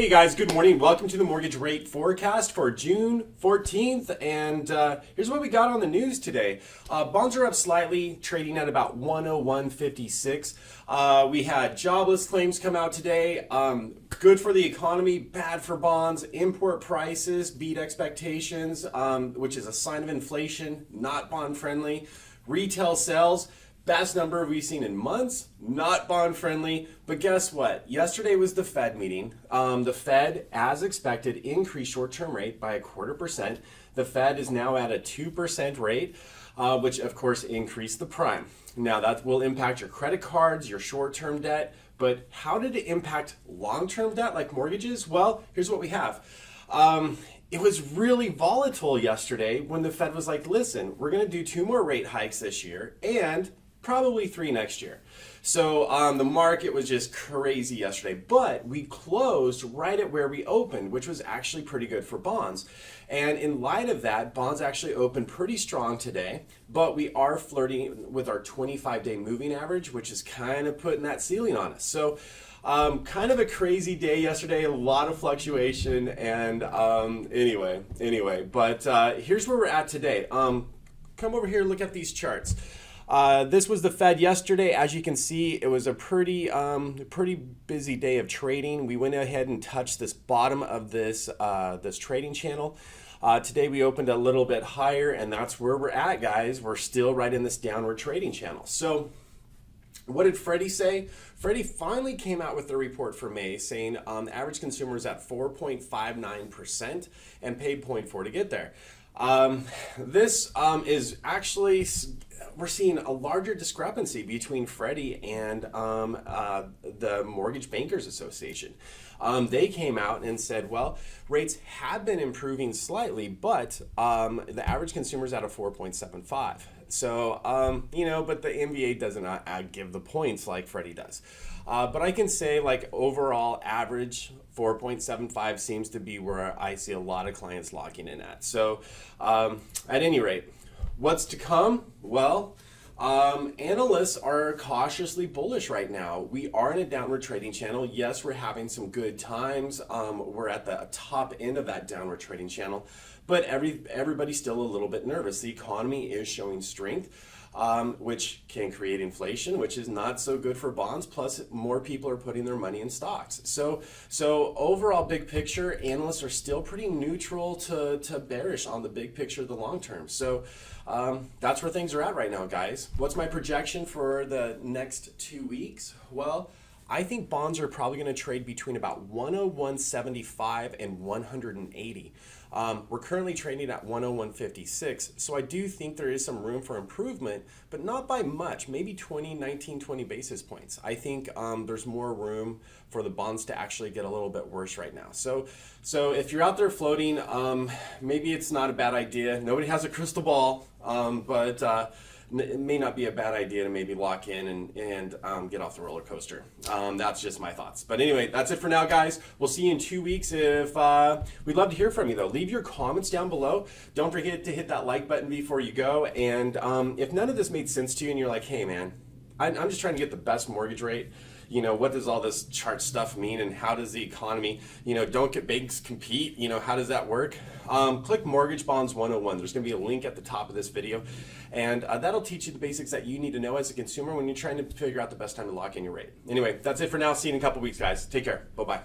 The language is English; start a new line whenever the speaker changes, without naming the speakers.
Hey guys, good morning. Welcome to the mortgage rate forecast for June 14th. And here's what we got on the news today. Bonds are up slightly, trading at about 101.56. We had jobless claims come out today. Good for the economy, bad for bonds. Import prices beat expectations, which is a sign of inflation, not bond friendly. Retail sales, best number we've seen in months, not bond friendly. But guess what? Yesterday was the Fed meeting. The Fed, as expected, increased short-term rate by 0.25%. The Fed is now at a 2% rate, which of course increased the prime. Now that will impact your credit cards, your short-term debt, but how did it impact long-term debt like mortgages? Well, here's what we have. It was really volatile yesterday when the Fed was like, listen, we're going to do 2 more rate hikes this year and probably 3 next year. So the market was just crazy yesterday, but we closed right at where we opened, which was actually pretty good for bonds. And in light of that, bonds actually opened pretty strong today, but we are flirting with our 25-day moving average, which is kind of putting that ceiling on us. So kind of a crazy day yesterday, a lot of fluctuation, and anyway, but here's where we're at today. Come over here, look at these charts. This was the Fed yesterday. As you can see, it was a pretty busy day of trading. We went ahead and touched this bottom of this trading channel. Today we opened a little bit higher, and that's where we're at, guys. We're still right in this downward trading channel. So what did Freddie say? Freddie finally came out with the report for May saying the average consumer is at 4.59% and paid 0.4 to get there. This is actually, we're seeing a larger discrepancy between Freddie and the Mortgage Bankers Association. They came out and said, well, rates have been improving slightly, but the average consumer is at a 4.75. So, but the MBA doesn't give the points like Freddie does. But I can say, like, overall average 4.75 seems to be where I see a lot of clients locking in at. So at any rate, what's to come? Well, analysts are cautiously bullish right now. We are in a downward trading channel. Yes, we're having some good times. We're at the top end of that downward trading channel, but everybody's still a little bit nervous. The economy is showing strength, which can create inflation, which is not so good for bonds. Plus, more people are putting their money in stocks. So overall, big picture, analysts are still pretty neutral to bearish on the big picture of the long term. So that's where things are at right now, guys. What's my projection for the next 2 weeks? Well, I think bonds are probably going to trade between about 101.75 and 180. We're currently trading at 101.56, so I do think there is some room for improvement, but not by much, maybe 20 basis points. I think there's more room for the bonds to actually get a little bit worse right now. So if you're out there floating, maybe it's not a bad idea. Nobody has a crystal ball, but it may not be a bad idea to maybe lock in and get off the roller coaster. That's just my thoughts. But anyway, that's it for now, guys. We'll see you in 2 weeks. We'd love to hear from you, though. Leave your comments down below. Don't forget to hit that like button before you go. And if none of this made sense to you and you're like, hey, man, I'm just trying to get the best mortgage rate. What does all this chart stuff mean, and how does the economy, don't get banks compete, how does that work? Click Mortgage Bonds 101. There's going to be a link at the top of this video, and that'll teach you the basics that you need to know as a consumer when you're trying to figure out the best time to lock in your rate. Anyway, that's it for now. See you in a couple weeks, guys. Take care. Bye-bye.